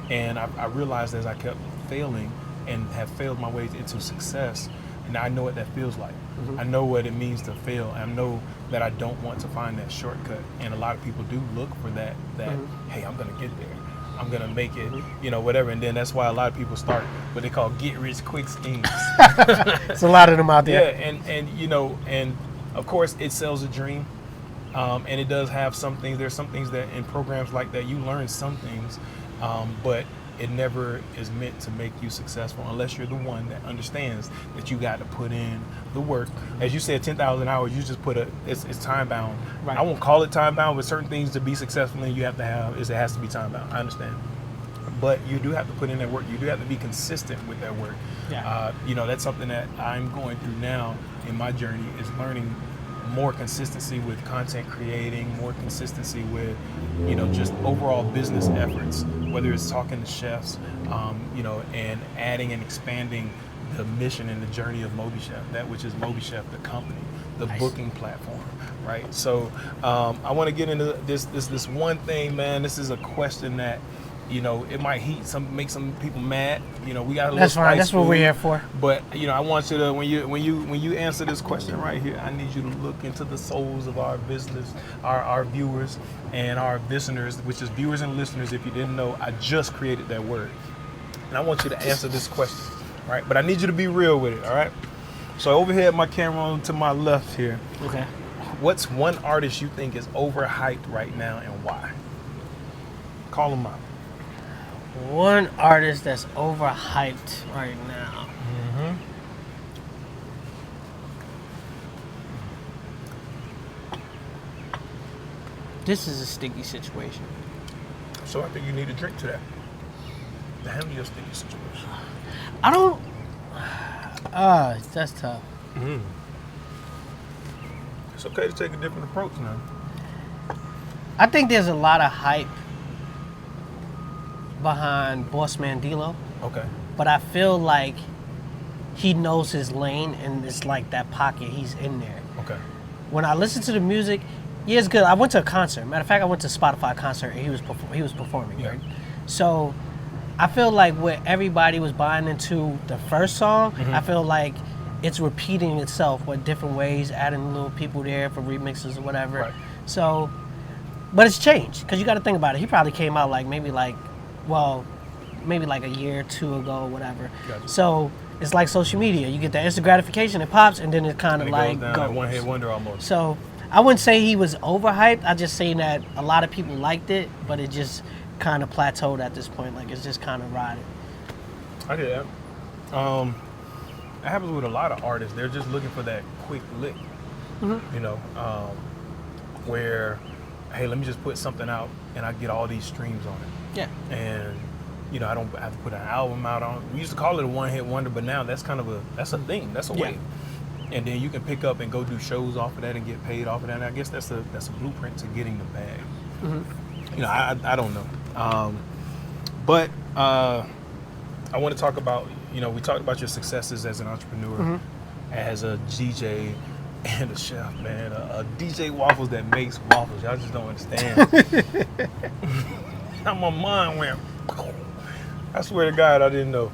And I realized as I kept failing and have failed my way into success, now I know what that feels like. I know what it means to fail. I know that I don't want to find that shortcut. And a lot of people do look for that hey, I'm going to get there. I'm going to make it, whatever. And then that's why a lot of people start what they call get-rich-quick schemes. There's a lot of them out there. Yeah, and of course it sells a dream. And it does have some things. There's some things that in programs like that you learn some things, but it never is meant to make you successful unless you're the one that understands that you got to put in the work. As you said, 10,000 hours, you just it's time bound. Right. I won't call it time bound, but certain things to be successful in, it has to be time bound. I understand. But you do have to put in that work. You do have to be consistent with that work. Yeah. That's something that I'm going through now in my journey, is learning more consistency with content creating, more consistency with, just overall business efforts, whether it's talking to chefs, and adding and expanding the mission and the journey of MobiChef, that which is MobiChef, the company, the booking platform, right? So I want to get into this one thing, man. This is a question that, it might make some people mad. We got a little That's fine. That's what we're food, here for. But I want you to, when you answer this question right here, I need you to look into the souls of our business, our viewers and our listeners, which is viewers and listeners. If you didn't know, I just created that word, and I want you to answer this question, right? But I need you to be real with it, all right? So over here at my camera to my left here, Okay. what's one artist you think is overhyped right now and why? Call them out. One artist that's overhyped right now. This is a sticky situation. So I think you need a drink to that. To handle your sticky situation. I don't. That's tough. It's okay to take a different approach now. I think there's a lot of hype behind Boss Man D-Lo. Okay. But I feel like he knows his lane, and it's like that pocket, he's in there. Okay. When I listen to the music, yeah, it's good. I went to a concert. Matter of fact, I went to a Spotify concert, and he was performing, Yeah. right? So I feel like what everybody was buying into the first song, I feel like it's repeating itself with different ways, adding little people there for remixes or whatever. Right. So, but it's changed, because you got to think about it. He probably came out maybe like a year or two ago or whatever. Gotcha. So it's like social media. You get that instant gratification, it pops, and then it kind of And it like goes down, goes. like one hit wonder almost. So I wouldn't say he was overhyped. I just say that a lot of people liked it, but it just kind of plateaued at this point. Like, it's just kind of riding. I get that. It happens with a lot of artists. They're just looking for that quick lick, you know, where, hey, let me just put something out and I get all these streams on it. Yeah. And, you know, I don't have to put an album out on it. We used to call it a one-hit wonder, but now that's kind of that's a thing. That's a Yeah. wave. And then you can pick up and go do shows off of that and get paid off of that. And I guess that's a blueprint to getting the bag. You know, I don't know. But I want to talk about, you know, we talked about your successes as an entrepreneur, as a DJ and a chef, man. A DJ Waffles that makes waffles. Y'all just don't understand. How my mind went. I swear to God, I didn't know.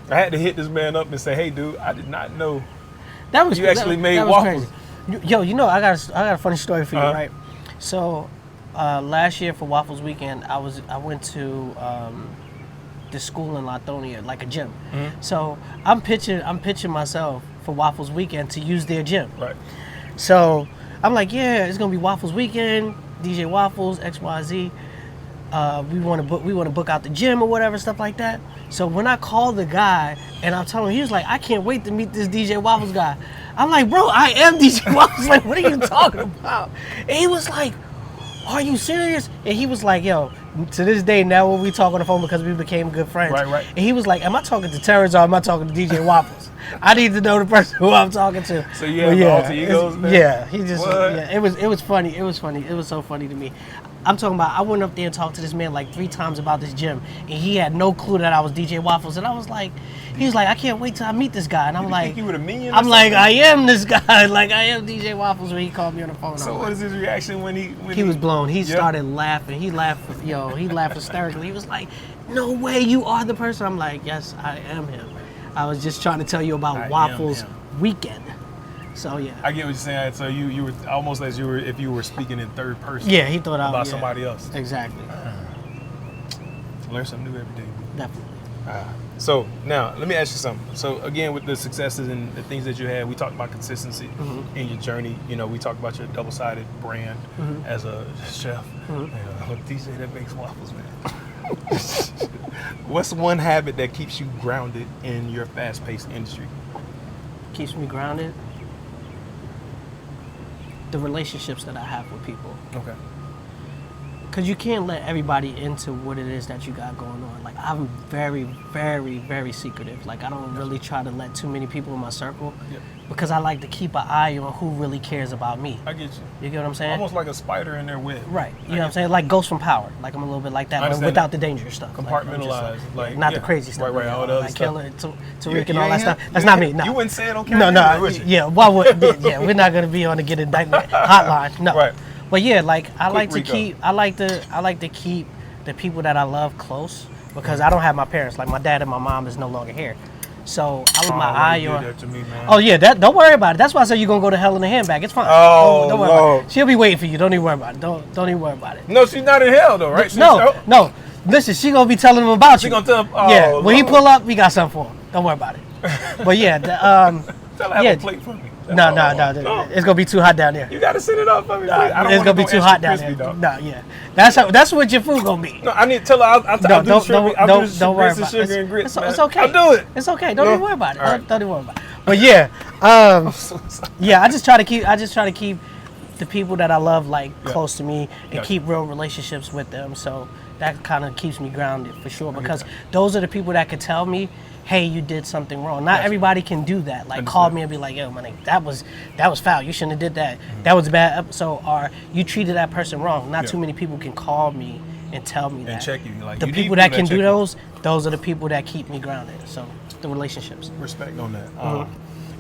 I had to hit this man up and say, hey, dude, I did not know That was you actually made that was waffles. crazy. Yo, you know, I got a funny story for you, Uh-huh. right? So last year for Waffles Weekend, I went to this school in Lithonia, like a gym. So I'm pitching myself for Waffles Weekend to use their gym. Right. So I'm like, yeah, it's gonna be Waffles Weekend, DJ Waffles, XYZ. We want to book out the gym or whatever, stuff like that. So when I called the guy and I'm telling him, he was like, I can't wait to meet this DJ Waffles guy. I'm like, bro, I am DJ Waffles. Like, what are you talking about? And he was like, are you serious? And he was like, yo, to this day now when we talk on the phone, because we became good friends. Right. And he was like, am I talking to Terrence or am I talking to DJ Waffles? I need to know the person who I'm talking to. So you have alter egos, man? Yeah, he just, What? yeah, it was funny. It was funny. It was so funny to me. I'm talking about, I went up there and talked to this man like 3 times about this gym, and he had no clue that I was DJ Waffles. And I was like, he was like, I can't wait till I meet this guy. And I'm like, think you were a minion or I'm like, something? I am this guy. Like, I am DJ Waffles when he called me on the phone. So what is his reaction when He was blown. He Yeah. started laughing. He laughed hysterically. He was like, no way, you are the person. I'm like, yes, I am him. I was just trying to tell you about I am Waffles him. Weekend. So yeah. I get what you're saying. So you were almost as if you were speaking in third person. Yeah, he thought about yeah. somebody else. Exactly. Learn something new every day. Definitely. So now let me ask you something. So again, with the successes and the things that you had, we talked about consistency in your journey. You know, we talked about your double-sided brand as a chef. And a DJ that makes waffles, man. What's one habit that keeps you grounded in your fast-paced industry? Keeps me grounded. The relationships that I have with people. Okay. Because you can't let everybody into what it is that you got going on. Like, I'm very, very, very secretive. Like, I don't really try to let too many people in my circle Yep. because I like to keep an eye on who really cares about me. I get you. You get what I'm saying? Almost like a spider in their web. Right. You know what I'm saying? Like Ghost from Power. Like, I'm a little bit like that, I but understand without that. the dangerous stuff. Like, I'm just Compartmentalized, like, not yeah. the crazy stuff. Right, all the other like stuff. Killer, You- Tariq, and you all that ain't stuff. him? That's You not me. ain't- No. You wouldn't say it on No, camera? no. would you? Yeah, why would? Yeah, we're not gonna be on the get indictment hotline. No. Right. But yeah, like I Quick like to Rico. keep. I like to keep the people that I love close because I don't have my parents. Like my dad and my mom is no longer here, so I leave my eye you on. did that to me, man. Oh yeah, don't worry about it. That's why I said you're gonna go to hell in a handbag. It's fine. Oh, don't worry about Lord. it. She'll be waiting for you. Don't even worry about it. Don't even worry about it. No, she's not in hell though, right? No. Listen, she gonna be telling him about She you. gonna tell. Oh, Yeah, when he Lord. pull up, we got something for him. Don't worry about it. But yeah, Tell her to have yeah. a plate for me. no, it's gonna be too hot down there. You gotta set it up for me. please. I don't It's wanna gonna be go too extra hot down crispy, there. dog. No, yeah, that's what your food gonna be. No, I need to tell her. I'll do the sugar. I'll do the Don't worry grits and about it. sugar and grits. It's man. okay. I'll do it. It's okay. Don't No? even worry about it. All right. Don't even worry about it. But yeah, I'm so sorry. yeah, I just try to keep the people that I love like close to me and Gotcha. keep real relationships with them. So that kind of keeps me grounded for sure, because those are the people that could tell me, hey, you did something wrong. Not everybody can do that. Like, call me and be like, yo, man, that was foul. You shouldn't have did that. That was a bad episode. Or you treated that person wrong. Not too many people can call me and tell me that. And check you. Like, the people that can do those are the people that keep me grounded. So the relationships. Respect on that.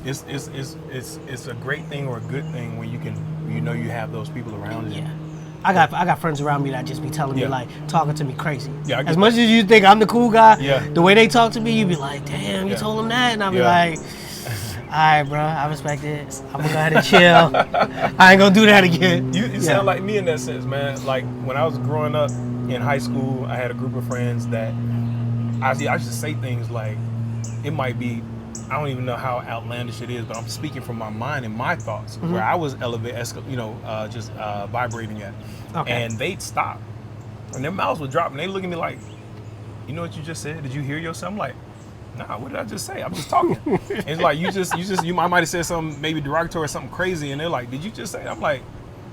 It's a great thing or a good thing when you know you have those people around you. Yeah. I got friends around me that just be telling me, like, talking to me crazy. Yeah, as much as you think I'm the cool guy, yeah, the way they talk to me, you be like, damn, you told him that, and I'll be like, all right, bro, I respect it. I'm gonna go ahead and chill. I ain't gonna do that again. You sound like me in that sense, man. Like, when I was growing up in high school, I had a group of friends that I used to say things like, it might be, I don't even know how outlandish it is, but I'm speaking from my mind and my thoughts, where I was vibrating at. Okay. And they'd stop, and their mouths would drop, and they look at me like, you know what you just said? Did you hear yourself? I'm like, nah, what did I just say? I'm just talking. And it's like, you might have said something maybe derogatory or something crazy, and they're like, did you just say? I'm like,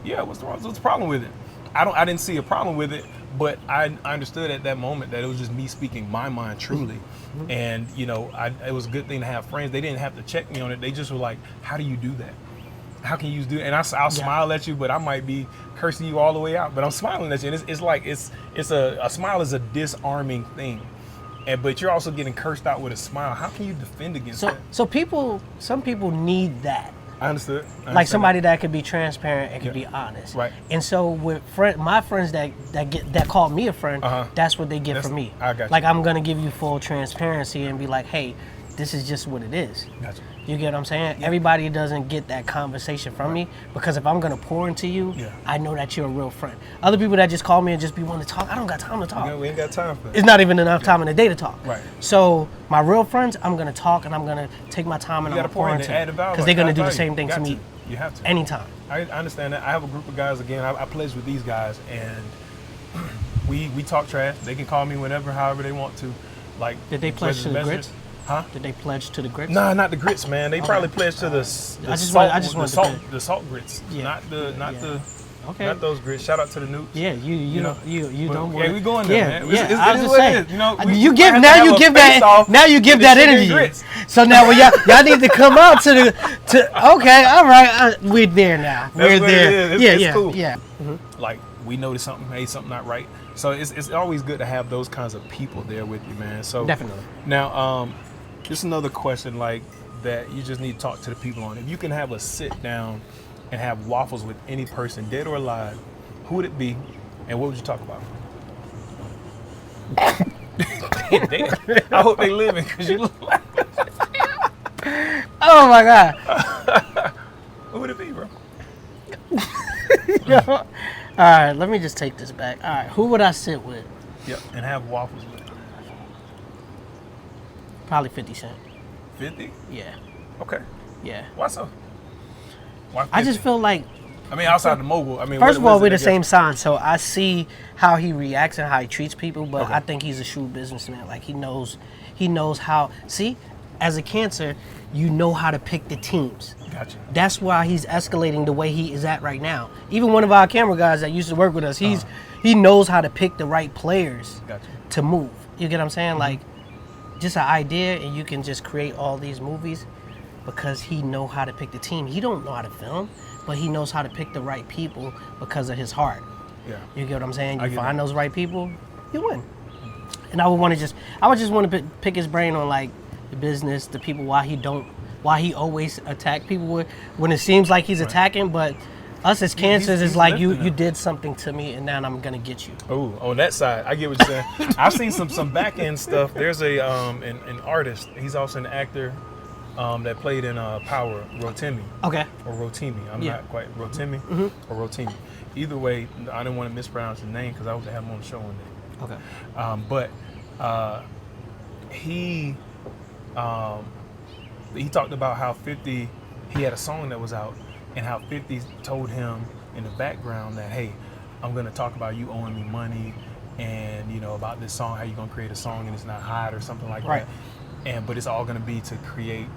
yeah, what's the problem with it? I didn't see a problem with it, but I understood at that moment that it was just me speaking my mind truly. And, you know, it was a good thing to have friends. They didn't have to check me on it. They just were like, how do you do that? How can you do it? And I'll smile at you, but I might be cursing you all the way out. But I'm smiling at you. And it's like, a smile is a disarming thing. But you're also getting cursed out with a smile. How can you defend against that? So some people need that. I understood. Like somebody that could be transparent and could be honest. Right. And so with my friends that call me a friend, that's what they get from me. I got you. Like, I'm gonna give you full transparency and be like, hey, this is just what it is. Gotcha. You get what I'm saying? Yeah. Everybody doesn't get that conversation from me, because if I'm gonna pour into you, I know that you're a real friend. Other people that just call me and just be wanting to talk, I don't got time to talk. We ain't got time for that. It's not even enough time in the day to talk. Right. So my real friends, I'm gonna talk, and I'm gonna take my time, and I'm gonna pour into them, because they're gonna do the same thing to me. You have to. Anytime. I understand that. I have a group of guys, again, I pledge with these guys, and we talk trash. They can call me whenever, however they want to. Like, did they pledge to the grits? Huh? Did they pledge to the grits? Nah, not the grits, man. They probably pledged to the salt grits. Yeah. Not those grits. Shout out to the Newts. Yeah, you don't. Yeah, we going there, man. I was just saying. You know, you give that energy. So now, y'all need to come out to okay, all right, we're there now. We're there. It's cool. Yeah. Like, we noticed something not right. So it's always good to have those kinds of people there with you, man. So definitely. Now, just another question, like, that you just need to talk to the people on. If you can have a sit down and have waffles with any person, dead or alive, who would it be, and what would you talk about? Damn. I hope they living, because you look like. Oh my God. Who would it be, bro? All right, let me just take this back. All right, who would I sit with? Yep, and have waffles with. Probably 50 Cent. 50? Yeah. Okay. Yeah. Why so? Why 50? I just feel like, I mean, outside the mogul. I mean, first of all, we're the same sign, so I see how he reacts and how he treats people. But Okay. I think he's a shrewd businessman. Like, he knows how. See, as a Cancer, you know how to pick the teams. Gotcha. That's why he's escalating the way he is at right now. Even one of our camera guys that used to work with us, he knows how to pick the right players to move. You get what I'm saying? Mm-hmm. Like, just an idea, and you can just create all these movies because he know how to pick the team. He don't know how to film, but he knows how to pick the right people because of his heart. Yeah. You get what I'm saying? I You get find that. those right people, you win. And I would just want to pick his brain on, like, the business, the people, why he always attack people when it seems like he's attacking, but us as Cancers is like, you did something to me, and now I'm gonna get you. Oh, on that side, I get what you're saying. I've seen some back end stuff. There's an artist. He's also an actor that played in Power, Rotimi. Okay. Or Rotimi. I'm not quite Rotimi or Rotimi. Either way, I didn't want to mispronounce his name because I hope to have him on the show one day. Okay. But he talked about how 50, he had a song that was out, and how 50 told him in the background that, hey, I'm gonna talk about you owing me money, and, you know, about this song, how you gonna create a song and it's not hot or something like that. But it's all gonna be to create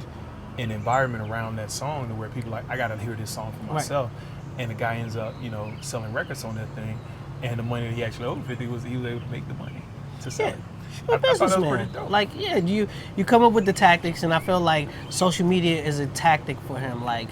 an environment around that song to where people are like, I gotta hear this song for myself. And the guy ends up, you know, selling records on that thing. and the money that he actually owed 50 was he was able to make the money to sell Yeah. it. You're a I thought that was businessman. pretty dope. Like, yeah, you come up with the tactics, and I feel like social media is a tactic for him. Like,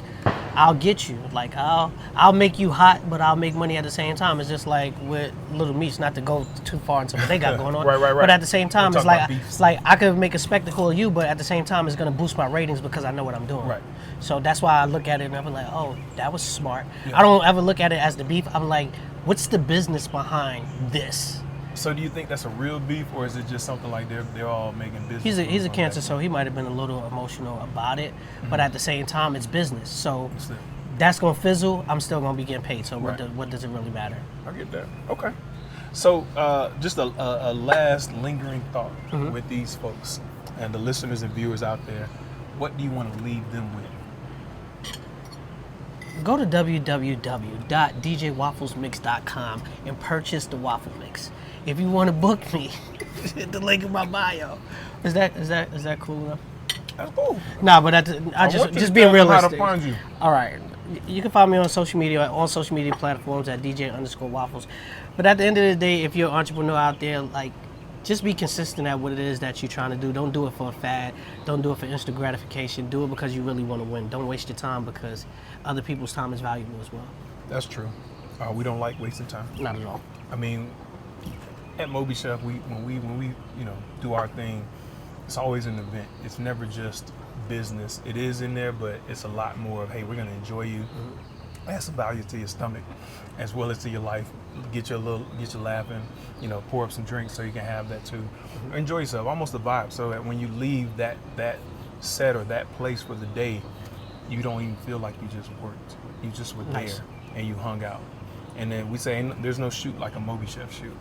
I'll get you. Like, I'll make you hot, but I'll make money at the same time. It's just like with Little Meats, not to go too far into what they got going on. Right. But at the same time, We're it's talking like about beefs. I could make a spectacle of you, but at the same time, it's gonna boost my ratings because I know what I'm doing. Right. So that's why I look at it and I'm like, oh, that was smart. Yeah. I don't ever look at it as the beef. I'm like, what's the business behind this? So do you think that's a real beef, or is it just something like they're all making business? He's moves a on cancer, that? so he might have been a little emotional about it, but at the same time, it's business. So That's it. that's gonna fizzle. I'm still gonna be getting paid. So Right. what does it really matter? I get that. Okay. So just a last lingering thought with these folks and the listeners and viewers out there. What do you want to leave them with? Go to www.djwafflesmix.com and purchase the waffle mix. If you want to book me, hit the link in my bio. Is that cool enough? That's cool. Nah, but want you just to being tell them how to realistic. find you. All right. You can find me on social media platforms at DJ_Waffles. But at the end of the day, if you're an entrepreneur out there, like, just be consistent at what it is that you're trying to do. Don't do it for a fad. Don't do it for instant gratification. Do it because you really want to win. Don't waste your time because other people's time is valuable as well. That's true. We don't like wasting time. Not at all. I mean, at MobiChef, when we do our thing, it's always an event. It's never just business. It is in there, but it's a lot more of, hey, we're gonna enjoy you. Add some value to your stomach as well as to your life. Get you laughing, pour up some drinks so you can have that too. Enjoy yourself, almost a vibe, so that when you leave that set or that place for the day, you don't even feel like you just worked. You just were Nice. there and you hung out. And then we say there's no shoot like a MobiChef shoot.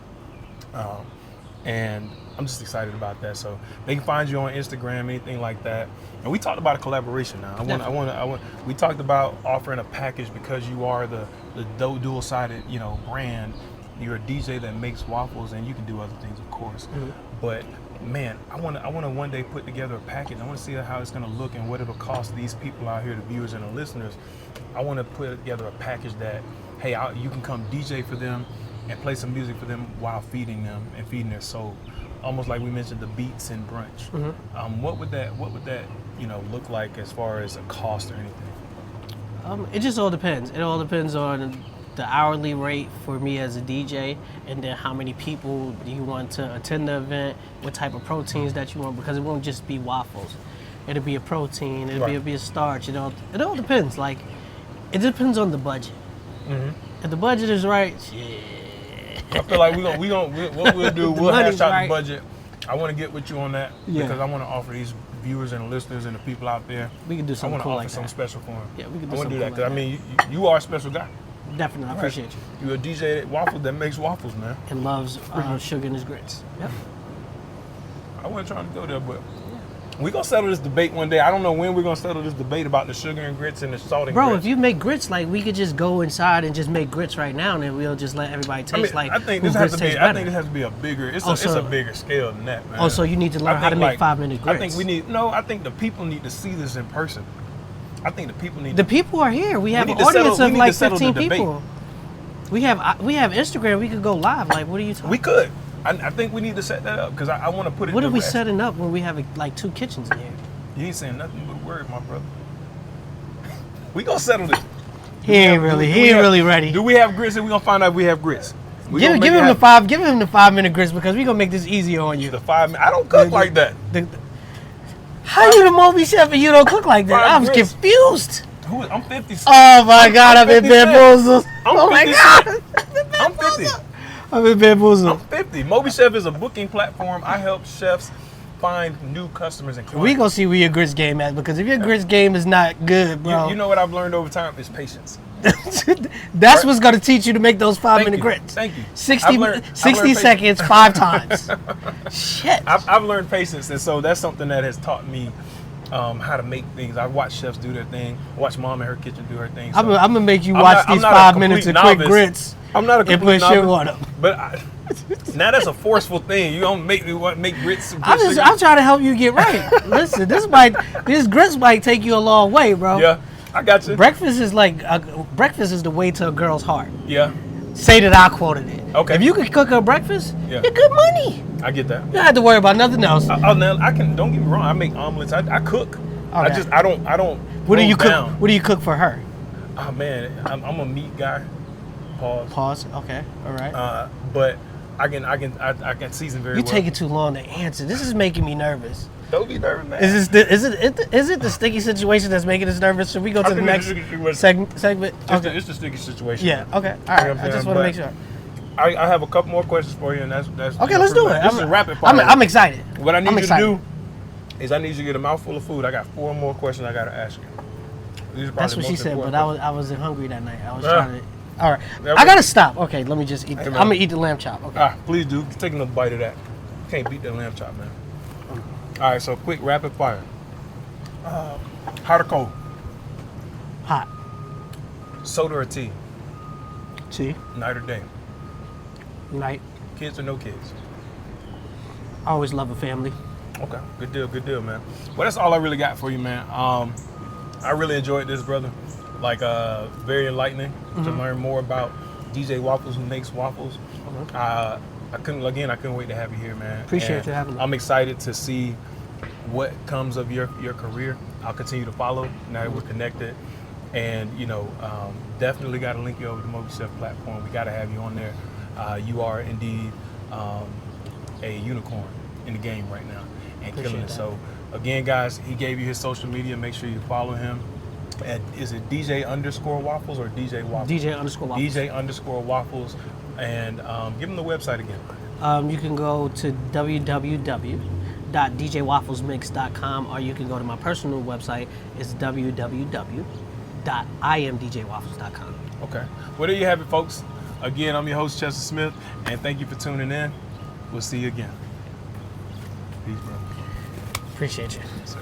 And I'm just excited about that. So they can find you on Instagram, anything like that. And we talked about a collaboration now. We talked about offering a package because you are the dual-sided, brand. You're a DJ that makes waffles, and you can do other things, of course. But man, I want to one day put together a package. I want to see how it's going to look and what it'll cost these people out here, the viewers and the listeners. I want to put together a package that, hey, you can come DJ for them and play some music for them while feeding them and feeding their soul. Almost like we mentioned the beats and brunch. What would that look like as far as a cost or anything? It just all depends. It all depends on the hourly rate for me as a DJ, and then how many people do you want to attend the event, what type of proteins that you want, because it won't just be waffles. It'll be a protein, it'll be a starch. It all depends. Like, it depends on the budget. If the budget is right, I feel like what we'll do, we'll hash out right. the budget. I want to get with you on that Yeah. because I want to offer these viewers and listeners and the people out there. we can do I something want to cool offer like something that. special for them. Yeah, we can I do want to something do that cool because like you are a special guy. Definitely, I appreciate you. You're a DJ that makes waffles, man. And loves sugar in his grits. Yep. I wasn't trying to go there, but we're going to settle this debate one day. I don't know when we're going to settle this debate about the sugar and grits and the salt and Bro, grits. if you make grits, like, we could just go inside and just make grits right now, and then we'll just let everybody taste I think this has to be a bigger. It's a bigger scale than that, man. Oh, so you need to learn how to make 5-minute grits. I think the people need to see this in person. I think the people need. The people are here. We have need an to settle- audience we of need like to settle the 15 debate. people. We have Instagram. We could go live. Like, what are you talking? We could. I think we need to set that up because I want to put it. What to are we rest. setting up when we have like 2 kitchens in here? You ain't saying nothing but word, my brother. We gonna settle this. He ain't really ready. Do we have grits? And we gonna find out if we have grits. Give him the 5-minute grits because we gonna make this easier on you. The 5 minutes. I don't cook like that. How you the MobiChef and you don't cook like that? I was grits. confused. I'm 50. Oh my God, I've been 50 bamboozled. I'm Oh my 50 God. I'm 50. I've been bamboozled. I'm 50. MobiChef is a booking platform. I help chefs find new customers and clients. We gonna see where your grits game at, because if your grits game is not good, bro, You know what I've learned over time is patience. that's what's gonna teach you to make those 5-minute you. grits. Thank you. 60 I've learned 60 seconds 5 times. Shit. I've learned patience, and so that's something that has taught me how to make things. I watch chefs do their thing. I watch mom in her kitchen do her thing. So I'm gonna make you I'm watch not- these I'm not a 5 minutes of complete quick novice. grits I'm not a and complete put sugar novice, on them. but now that's a forceful thing. You don't make me make grits. And put I'm sugar. trying to help you get right. Listen, this grits might take you a long way, bro. Yeah, I got you. Breakfast is the way to a girl's heart. Yeah. Say that I quoted it. Okay. If you could cook her breakfast, Yeah. you're good money. I get that. You don't have to worry about nothing else. Oh, now I can. Don't get me wrong. I make omelets. I cook. Okay. I don't. What do you throw down. cook? What do you cook for her? Oh man, I'm a meat guy. Pause. Pause. Okay. All right. But I can season very You well. taking too long to answer. This is making me nervous. Don't be nervous, man. Is it the sticky situation that's making us nervous? Should we go to the next segment? Okay. It's the sticky situation. Yeah. Okay. All You know right. what I'm I just saying? want to make sure. I have a couple more questions for you, and that's Okay. Let's do it. This is a rapid fire. I'm excited. What I need I'm you excited. to do is I need you to get a mouthful of food. I got 4 more questions I gotta ask you. These are That's probably what the she most said, but important I wasn't hungry that night. I was Yeah. trying to. All right. Yeah, I gotta stop. Okay. Let me just eat. Hey, I'm man. gonna eat the lamb chop. Okay. questions. Please do. Take another bite of that. Can't beat that lamb chop, man. All right, so quick rapid fire. Hot or cold? Hot. Soda or tea? Tea. Night or day? Night. Kids or no kids? I always love a family. Okay, good deal, man. Well, that's all I really got for you, man. I really enjoyed this, brother. Like, very enlightening to learn more about DJ Waffles, who makes waffles. I couldn't wait to have you here, man. Appreciate you having me. I'm excited to see what comes of your career. I'll continue to follow now that we're connected. And, definitely got to link you over to the MobiChef platform. We got to have you on there. You are indeed a unicorn in the game right now and Appreciate killing it. that. So, again, guys, he gave you his social media. Make sure you follow him. Is it DJ_Waffles or DJ Waffles? DJ_Waffles. DJ_Waffles. And give him the website again. You can go to www.djwafflesmix.com, or you can go to my personal website. It's www.imdjwaffles.com. Okay. Well, there you have it, folks. Again, I'm your host, Chester Smith, and thank you for tuning in. We'll see you again. Peace, bro. Appreciate you. Yes, sir.